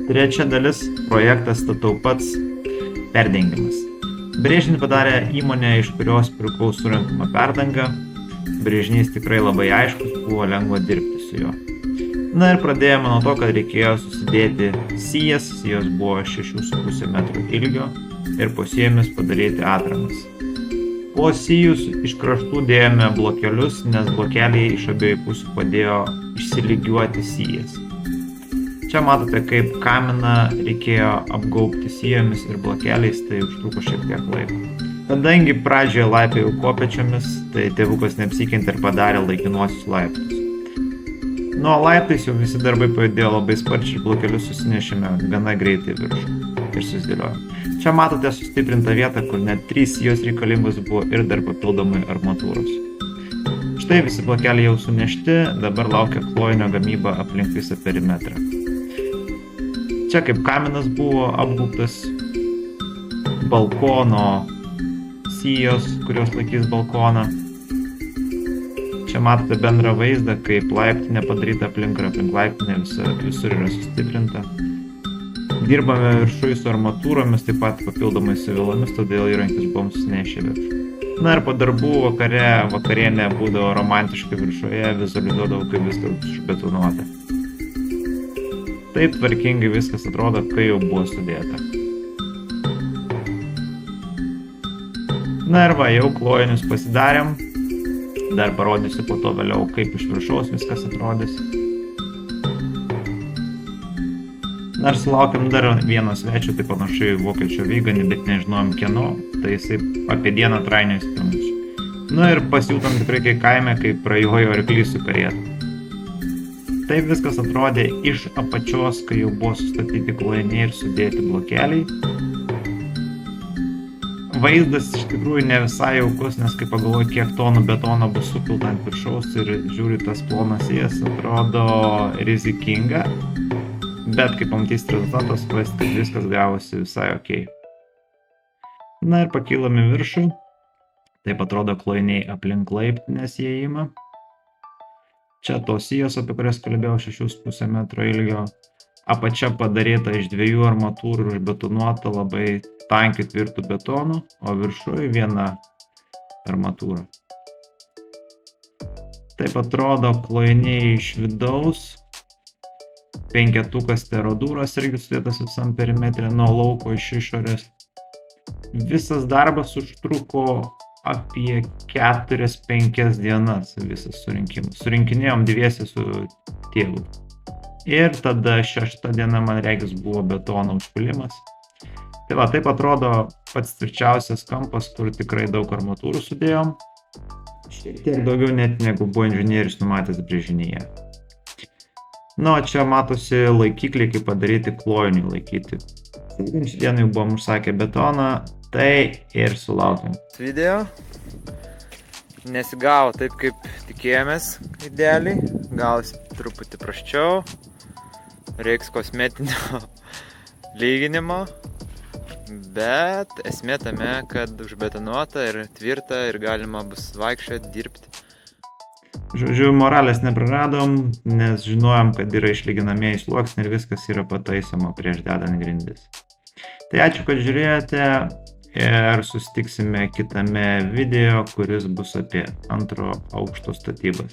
Trečia dalis – projektas statau pats perdengimas. Brėžinį padarė įmonė, iš kurios pirkau surenkamą perdangą. Brėžinys tikrai labai aiškus, buvo lengva dirbti su juo. Na ir pradėjome nuo to, kad reikėjo susidėti sijas, sijos buvo 6,5 metrų ilgio ir po sijomis padaryti atramas. Po sijus iš kraštų dėjome blokelius, nes blokeliai iš abiejų pusių padėjo išsilygiuoti sijas. Čia matote, kaip kaminą reikėjo apgaubti sijomis ir blokeliais, tai užtruko šiek tiek laiko. Kadangi pradžioje laipėjau kopėčiomis, tai tėvukas neapsikentė ir padarė laikinuosius laiptus. Nuo laiptais jau visi darbai pajudėjo labai sparčiai ir blokelius susinešėme gana greitai viršų ir susidėliojome. Čia matote sustiprintą vietą, kur net 3 sijos reikalingos buvo ir dar papildomai armatūros. Štai visi blokeliai jau sunešti, dabar laukia klojinio gamyba aplink visą perimetrą. Čia kaip kaminas buvo apgaubtas balkono sijos, kurios laikys balkoną. Čia matote bendrą vaizdą, kaip laiptinė padaryta aplink ir aplink laiptinė visur yra sustiprinta. Dirbame viršui su armatūromis, taip pat papildomai su vilomis, todėl įrankis buvom susinešę viršų. Na ir po darbų vakarienė būdavo romantiškai viršuje, vizualizuodavau, kaip viskas užbetonuota. Taip tvarkingai viskas atrodo, kai jau buvo sudėta. Na ir va, jau klojinius pasidarėm. Dar parodysiu po to vėliau, kaip iš viršaus viskas atrodys. Na ir sulaukėm dar vieno svečio, tai panašiai vokiečio vyganį, bet nežinojom kieno, tai jisai apie dieną trainėjosi prie mūsų. Na ir pasijutom tikrai kai kaime, kai prajojo arklys su karieta. Taip viskas atrodė iš apačios, kai jau buvo sustatyti klojiniai ir sudėti blokeliai. Vaizdas iš tikrųjų ne visai jaukus, nes kai pagalvoju, kiek tonų betono bus supilta ant viršaus ir žiūri tas plonas sijas, atrodo rizikinga. Bet kai pamatysite rezultatą, suprasite, kad viskas gavosi visai ok. Na ir pakilame viršų. Taip atrodo klojiniai aplink laiptinės įėjimą. Čia tos sijos, apie kurias kalbėjau, 6,5 metro ilgio. Apačia padaryta iš 2 armatūrų ir užbetonuota labai tankiai tvirtų betonų, o viršuje viena armatūra. Taip atrodo klojiniai iš vidaus. 5 sterodūros irgi sudėtas visam perimetre nuo lauko iš išorės. Visas darbas užtruko apie 4-5 dienas visas surinkimas. Surinkinėjom dviese su tėvu. Ir tada 6 diena, man regis, buvo betono užpilimas. Tai va, taip atrodo pats tvirčiausias kampas, kur tikrai daug armatūrų sudėjom. Šiek tiek daugiau net negu buvo inžinierius numatęs brėžinyje. Na, čia matosi laikikliai, kaip padaryti klojiniui laikyti. Šiandien jau buvom užsakę betoną, tai ir sulaukėm. Video nesigavo taip, kaip tikėjomės idealiai, gavosi truputį prasčiau, reiks kosmetinio lyginimo, bet esmė tame, kad užbetonuota ir tvirta ir galima bus vaikščioti, dirbti. Žodžiu, moralės nepraradom, nes žinojom, kad yra išlyginamieji sluoksniai ir viskas yra pataisoma prieš dedant grindis. Tai ačiū, kad žiūrėjote ir susitiksime kitame video, kuris bus apie 2 aukšto statybas.